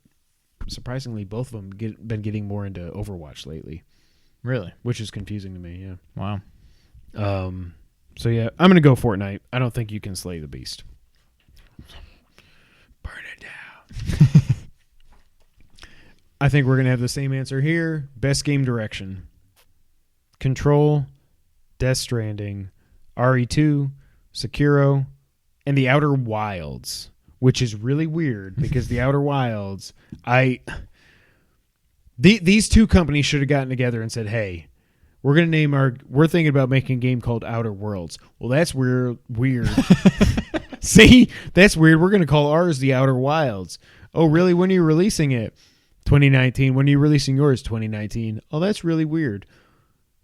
surprisingly, both of them been getting more into Overwatch lately. Really? Which is confusing to me, yeah. Wow. So, yeah, I'm going to go Fortnite. I don't think you can slay the beast. Burn it down. I think we're going to have the same answer here. Best game direction: Control, Death Stranding, RE2, Sekiro, and The Outer Wilds, which is really weird because The Outer Wilds, these two companies should have gotten together and said, hey, we're thinking about making a game called Outer Worlds. Well, that's weird. See, that's weird. We're going to call ours The Outer Wilds. Oh, really? When are you releasing it? 2019. When are you releasing yours? 2019. Oh, that's really weird.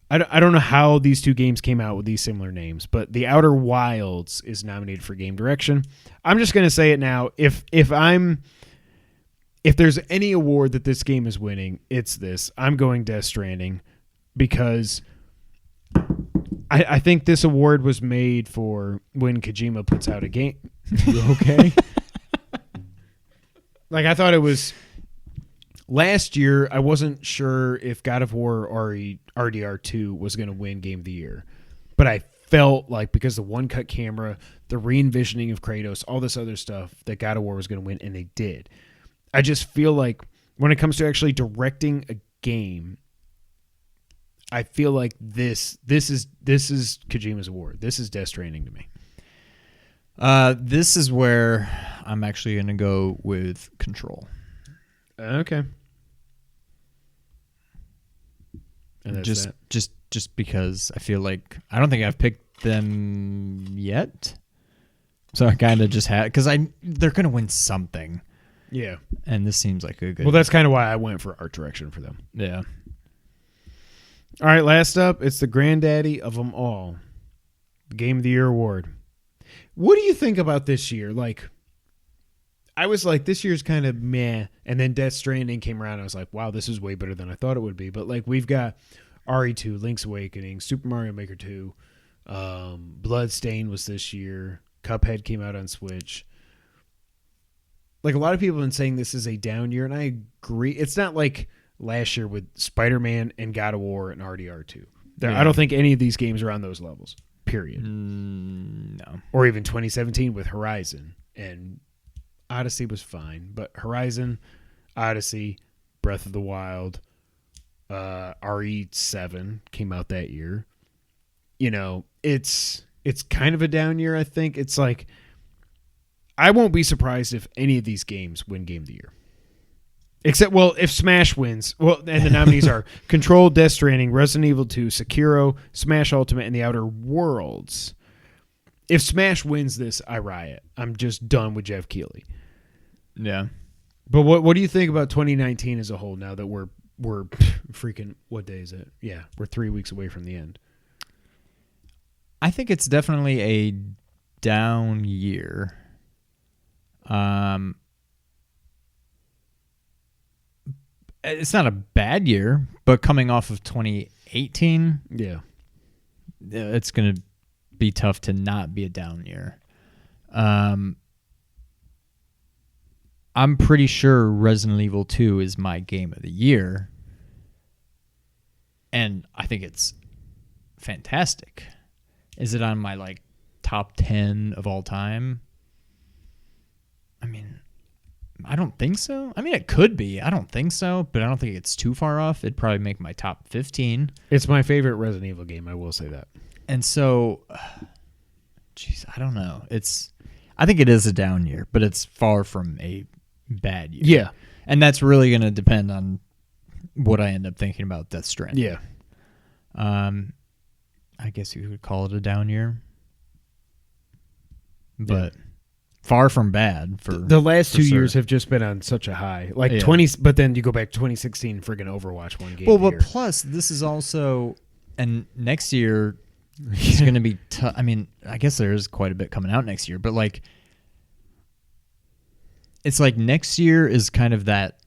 I don't know how these two games came out with these similar names, but The Outer Wilds is nominated for game direction. I'm just going to say it now. If there's any award that this game is winning, it's this. I'm going Death Stranding because I think this award was made for when Kojima puts out a game. Okay. Like, I thought it was last year. I wasn't sure if God of War or RDR2 was going to win Game of the Year, but I felt like because the one-cut camera, the re-envisioning of Kratos, all this other stuff, that God of War was going to win, and they did. I just feel like when it comes to actually directing a game, I feel like this is Kojima's award. This is Death Stranding to me. This is where I'm actually going to go with Control. Okay. And that's just because I feel like I don't think I've picked them yet, so I kind of just had because they're going to win something. Yeah, and this seems like a good. Well, that's kind of why I went for art direction for them. Yeah. All right, last up, it's the granddaddy of them all, the Game of the Year award. What do you think about this year? Like, I was like, this year's kind of meh, and then Death Stranding came around. And I was like, wow, this is way better than I thought it would be. But like, we've got RE2, Link's Awakening, Super Mario Maker 2, Bloodstained was this year. Cuphead came out on Switch. Like, a lot of people have been saying this is a down year, and I agree. It's not like last year with Spider-Man and God of War and RDR2. I don't think any of these games are on those levels, period. No. Or even 2017 with Horizon. And Odyssey was fine. But Horizon, Odyssey, Breath of the Wild, RE7 came out that year. You know, it's kind of a down year, I think. It's like, I won't be surprised if any of these games win Game of the Year. Except, well, if Smash wins, well, and the nominees are Control, Death Stranding, Resident Evil 2, Sekiro, Smash Ultimate, and The Outer Worlds. If Smash wins this, I riot. I'm just done with Jeff Keighley. Yeah. But what do you think about 2019 as a whole now that we're freaking, what day is it? Yeah, we're 3 weeks away from the end. I think it's definitely a down year. It's not a bad year, but coming off of 2018, yeah, it's going to be tough to not be a down year. I'm pretty sure Resident Evil 2 is my game of the year, and I think it's fantastic. Is it on my like top 10 of all time? I mean, I don't think so. I mean, it could be. I don't think so, but I don't think it's too far off. It'd probably make my top 15. It's my favorite Resident Evil game, I will say that. And so, geez, I don't know. I think it is a down year, but it's far from a bad year. Yeah. And that's really going to depend on what I end up thinking about Death Stranding. Yeah. I guess you could call it a down year. But far from bad for the last 2 sure. years have just been on such a high. Like 20, but then you go back to 2016, friggin' Overwatch one game. Well, but plus this is also, and next year is going to be tough. I mean, I guess there is quite a bit coming out next year, but like, it's like next year is kind of that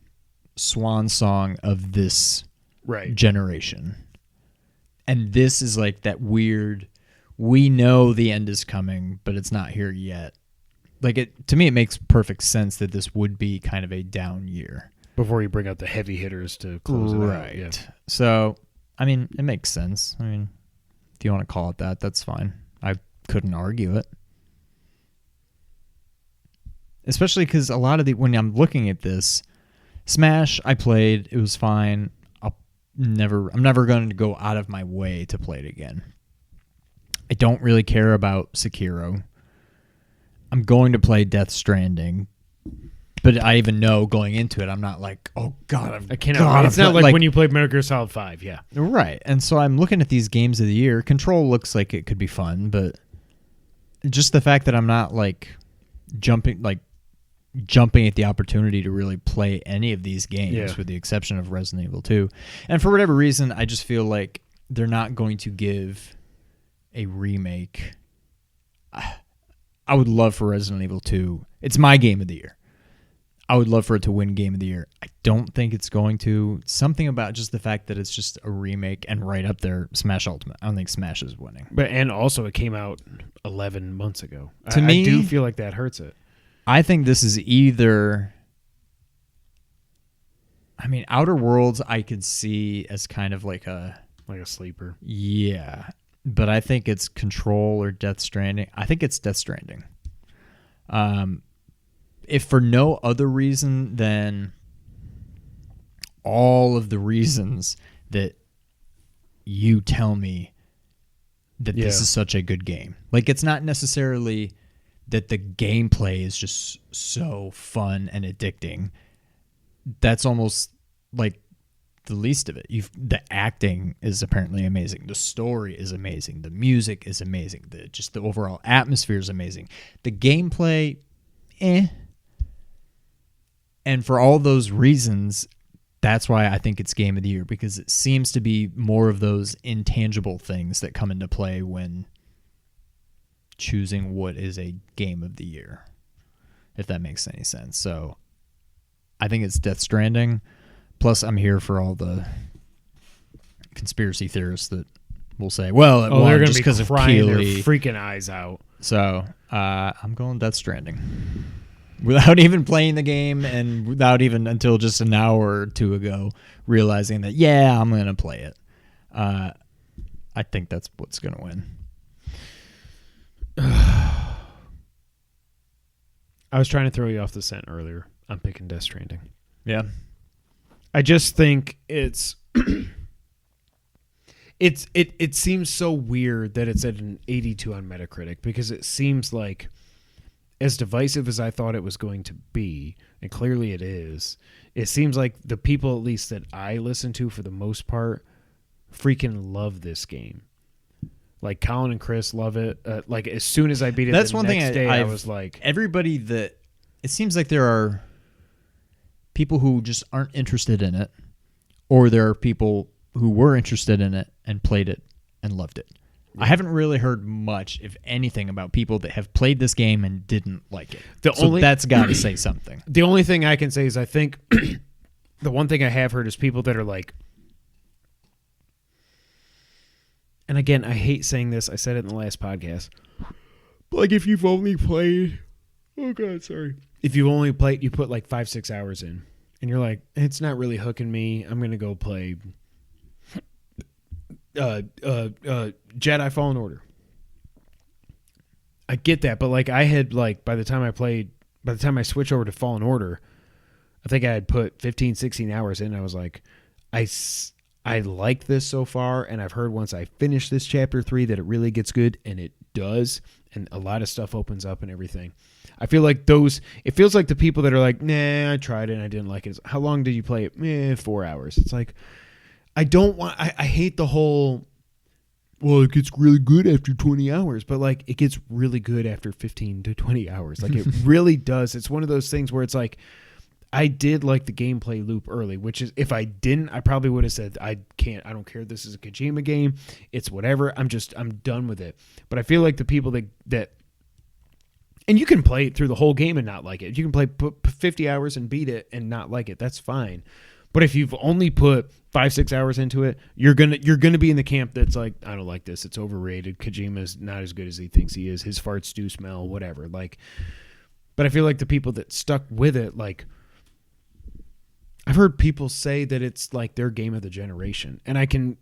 swan song of this generation. And this is like that weird, we know the end is coming, but it's not here yet. Like, to me, it makes perfect sense that this would be kind of a down year. Before you bring out the heavy hitters to close it out. Right. Yeah. So, I mean, it makes sense. I mean, if you want to call it that, that's fine. I couldn't argue it. Especially because a lot of when I'm looking at this, Smash, I played, it was fine. I'm never going to go out of my way to play it again. I don't really care about Sekiro. I'm going to play Death Stranding, but I even know going into it, I'm not like, oh God, I cannot. It's not like when you played Metal Gear Solid 5, yeah. Right. And so I'm looking at these games of the year. Control looks like it could be fun, but just the fact that I'm not like jumping at the opportunity to really play any of these games, with the exception of Resident Evil 2. And for whatever reason, I just feel like they're not going to give a remake. I would love for Resident Evil 2. It's my game of the year. I would love for it to win Game of the Year. I don't think it's going to. Something about just the fact that it's just a remake and right up there, Smash Ultimate. I don't think Smash is winning. And also, it came out 11 months ago. To me, I do feel like that hurts it. I think this is either... I mean, Outer Worlds I could see as kind of like a sleeper. Yeah. But I think it's Control or Death Stranding. I think it's Death Stranding. If for no other reason than all of the reasons that you tell me that this is such a good game. Like, it's not necessarily that the gameplay is just so fun and addicting. That's almost like the least of it. The acting is apparently amazing. The story is amazing. The music is amazing. The overall atmosphere is amazing. The gameplay, And for all those reasons, that's why I think it's Game of the Year, because it seems to be more of those intangible things that come into play when choosing what is a game of the year, if that makes any sense. So I think it's Death Stranding. Plus, I'm here for all the conspiracy theorists that will say, well, it won they're going just to because be of crying their Keeley. freaking eyes out. So I'm going Death Stranding. Without even playing the game and without even until just an hour or two ago realizing that, yeah, I'm going to play it. I think that's what's going to win. I was trying to throw you off the scent earlier. I'm picking Death Stranding. Yeah. I just think it seems so weird that it's at an 82 on Metacritic, because it seems like, as divisive as I thought it was going to be, and clearly it is, it seems like the people, at least that I listen to for the most part, freaking love this game. Like Colin and Chris love it. Like as soon as I beat it, that's the one next thing day, I was like, everybody that it seems like there are people who just aren't interested in it, or there are people who were interested in it and played it and loved it. I haven't really heard much, if anything, about people that have played this game and didn't like it. That's got to say something. The only thing I can say is I think the one thing I have heard is people that are like, and again, I hate saying this. I said it in the last podcast. But like, if you've only played, if you've only played, you put like 5-6 hours in, and you're like, it's not really hooking me. I'm gonna go play Jedi Fallen Order. I get that, but like I had like by the time I switched over to Fallen Order, I think I had put 15-16 hours in. I was like, I like this so far, and I've heard once I finish this chapter 3 that it really gets good, and it does, and a lot of stuff opens up and everything. I feel like it feels like the people that are like, nah, I tried it and I didn't like it. How long did you play it? 4 hours. It's like, I hate the whole, well, it gets really good after 20 hours, but like it gets really good after 15 to 20 hours. Like it really does. It's one of those things where it's like, I did like the gameplay loop early, which is, if I didn't, I probably would have said, I don't care. This is a Kojima game. It's whatever. I'm done with it. But I feel like the people that and you can play it through the whole game and not like it. You can play 50 hours and beat it and not like it. That's fine. But if you've only put 5-6 hours into it, you're gonna be in the camp that's like, I don't like this. It's overrated. Kojima's not as good as he thinks he is. His farts do smell, whatever. Like, but I feel like the people that stuck with it, like, I've heard people say that it's like their game of the generation, and I can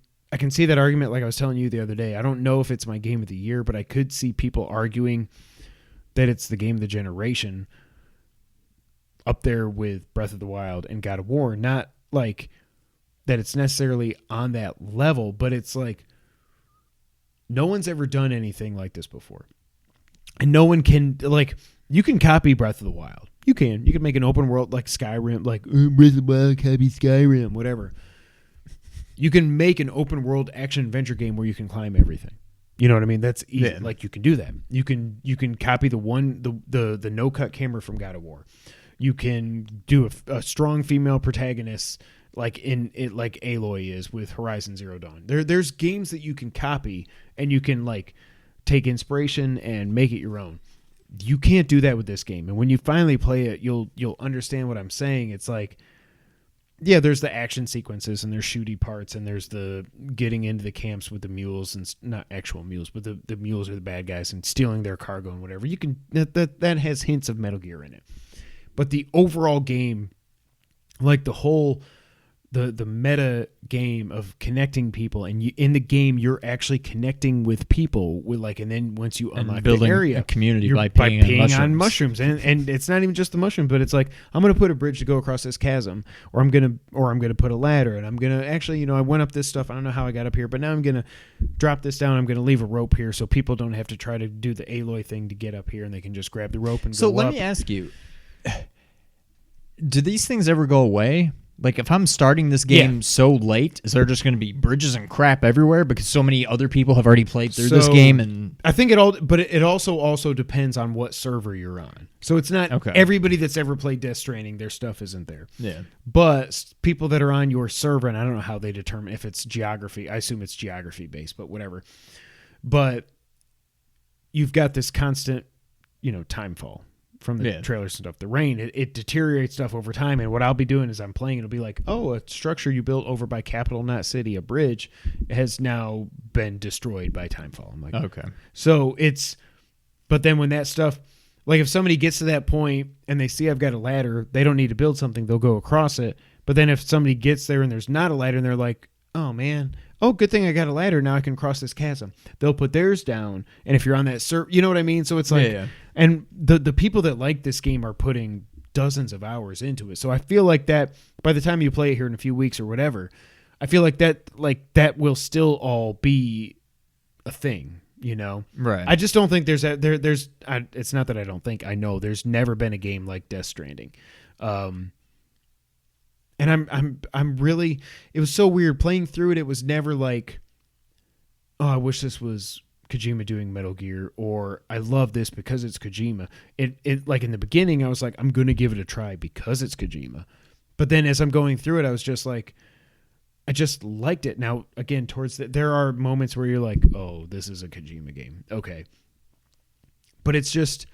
see that argument. Like I was telling you the other day, I don't know if it's my game of the year, but I could see people arguing that it's the game of the generation, up there with Breath of the Wild and God of War. Not like that it's necessarily on that level, but it's like no one's ever done anything like this before, and no one can, like, you can copy Breath of the Wild. You can make an open world like Skyrim, like Breath of the Wild, copy Skyrim, whatever. You can make an open world action adventure game where you can climb everything. You know what I mean? That's easy. Yeah. Like you can do that. You can copy the no cut camera from God of War. You can do a strong female protagonist like in it, like Aloy is with Horizon Zero Dawn. There's games that you can copy and you can like take inspiration and make it your own. You can't do that with this game. And when you finally play it, you'll understand what I'm saying. It's like, yeah, there's the action sequences and there's shooty parts and there's the getting into the camps with the mules, and not actual mules, but the mules are the bad guys, and stealing their cargo and whatever. You can that has hints of Metal Gear in it. But the overall game, like the whole the meta game of connecting people, and in the game you're actually connecting with people with like, and then once you unlock building the area, a community you're by peeing on mushrooms, and it's not even just the mushroom, but it's like, I'm gonna put a bridge to go across this chasm, or I'm gonna put a ladder, and I'm gonna actually, I went up this stuff, I don't know how I got up here, but now I'm gonna drop this down, I'm gonna leave a rope here so people don't have to try to do the Aloy thing to get up here, and they can just grab the rope and go up. So let me ask you, do these things ever go away? Like, if I'm starting this game so late, is there just going to be bridges and crap everywhere because so many other people have already played through this game? And I think it also depends on what server you're on. So it's not everybody that's ever played Death Stranding, their stuff isn't there. Yeah. But people that are on your server, and I don't know how they determine if it's geography. I assume it's geography based, but whatever. But you've got this constant, time fall from the trailers and stuff. The rain, it deteriorates stuff over time. And what I'll be doing is I'm playing, it'll be like, oh, a structure you built over by Capital Knot City, a bridge, has now been destroyed by timefall. I'm like, okay. So but then when that stuff, like if somebody gets to that point and they see I've got a ladder, they don't need to build something, they'll go across it. But then if somebody gets there and there's not a ladder and they're like, oh man, good thing I got a ladder, now I can cross this chasm. They'll put theirs down, and if you're on that you know what I mean? So it's like, and the people that like this game are putting dozens of hours into it. So I feel like that by the time you play it here in a few weeks or whatever, I feel like that will still all be a thing, Right. I just don't think it's not that I don't think, I know there's never been a game like Death Stranding. And I'm really, it was so weird playing through it. It was never like, oh, I wish this was Kojima doing Metal Gear, or I love this because it's Kojima. It like in the beginning, I was like, I'm going to give it a try because it's Kojima. But then as I'm going through it, I was just like, I just liked it. Now, again, there are moments where you're like, oh, this is a Kojima game. Okay. But it's just,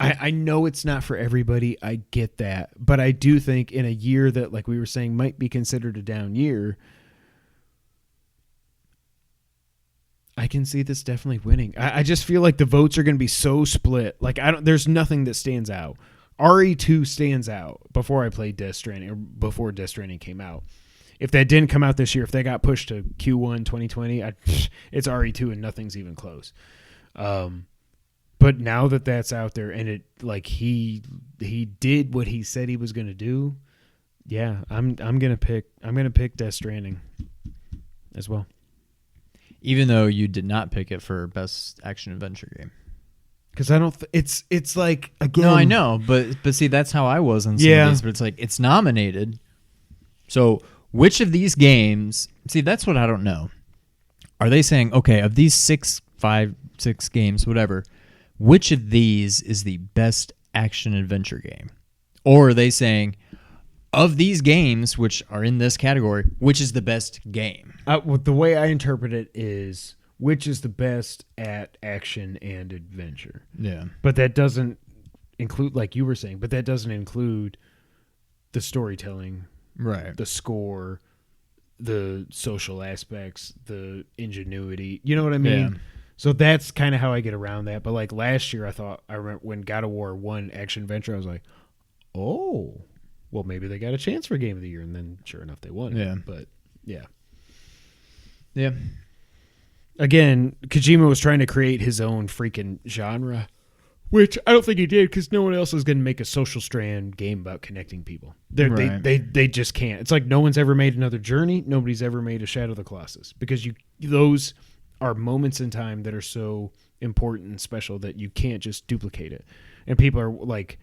I know it's not for everybody. I get that. But I do think in a year that, like we were saying, might be considered a down year, I can see this definitely winning. I just feel like the votes are going to be so split. Like there's nothing that stands out. RE2 stands out before I played Death Stranding, or before Death Stranding came out. If that didn't come out this year, if they got pushed to Q1 2020, it's RE2 and nothing's even close. But now that that's out there and it like he did what he said he was going to do, yeah, I'm going to pick Death Stranding as well. Even though you did not pick it for best action adventure game. Cuz I don't it's like, again, no, I know, but see, that's how I was on some of these, but it's like it's nominated. So, which of these games, see, that's what I don't know. Are they saying, okay, of these 6 games, whatever, which of these is the best action adventure game? Or are they saying, of these games, which are in this category, which is the best game? The way I interpret it is, which is the best at action and adventure? Yeah. But that doesn't include, like you were saying, but that doesn't include the storytelling, right? The score, the social aspects, the ingenuity. You know what I mean? Yeah. So that's kind of how I get around that. But like last year, I remember when God of War won action adventure, I was like, oh, well, maybe they got a chance for Game of the Year. And then sure enough, they won. Yeah. But yeah. Yeah. Again, Kojima was trying to create his own freaking genre, which I don't think he did, because no one else is going to make a social strand game about connecting people. Right. They just can't. It's like no one's ever made another Journey. Nobody's ever made a Shadow of the Colossus, because those are moments in time that are so important and special that you can't just duplicate it. And people are like,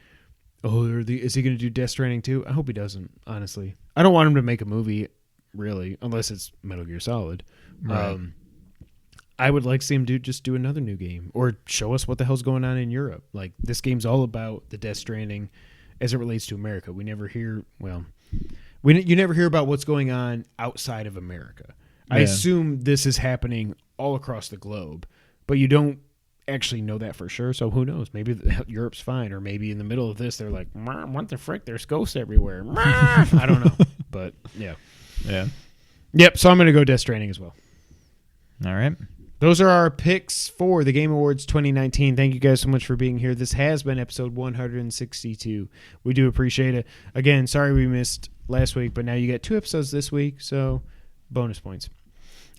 oh, is he going to do Death Stranding 2? I hope he doesn't, honestly. I don't want him to make a movie, really, unless it's Metal Gear Solid. Right. I would like to see him do another new game, or show us what the hell's going on in Europe. Like, this game's all about the Death Stranding as it relates to America. We never hear, you never hear about what's going on outside of America. Yeah. I assume this is happening all across the globe, but you don't actually know that for sure. So who knows? Maybe Europe's fine, or maybe in the middle of this, they're like, what the frick? There's ghosts everywhere. I don't know, but yeah. Yeah. Yep. So I'm going to go Death Stranding as well. All right. Those are our picks for the Game Awards 2019. Thank you guys so much for being here. This has been episode 162. We do appreciate it. Again, sorry we missed last week, but now you get 2 episodes this week, so bonus points.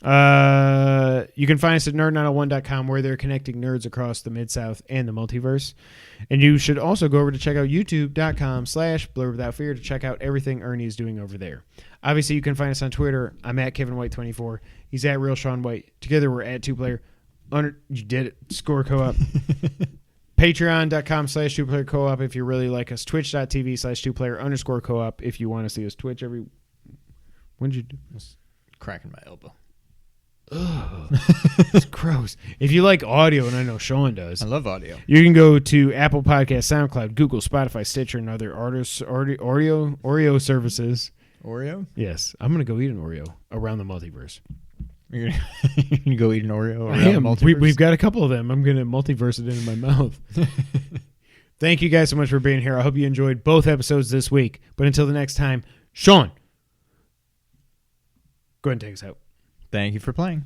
You can find us at nerd901.com, where they're connecting nerds across the Mid-South and the multiverse. And you should also go over to check out youtube.com/blurwithoutfear to check out everything Ernie is doing over there. Obviously, you can find us on Twitter. I'm at KevinWhite24. He's at Real Sean White. Together, we're at 2player. You did it. Score Co-op. Patreon.com/2player co-op if you really like us. Twitch.tv/2player_co-op if you want to see us Twitch every... When did you do this? Cracking my elbow. Ugh, it's gross. If you like audio, and I know Sean does, I love audio. You can go to Apple Podcasts, SoundCloud, Google, Spotify, Stitcher, and other Oreo services. Oreo? Yes, I'm gonna go eat an Oreo around the multiverse. You're gonna go eat an Oreo? I am. We've got a couple of them. I'm going to multiverse it into my mouth. Thank you guys so much for being here. I hope you enjoyed both episodes this week. But until the next time, Sean, go ahead and take us out. Thank you for playing.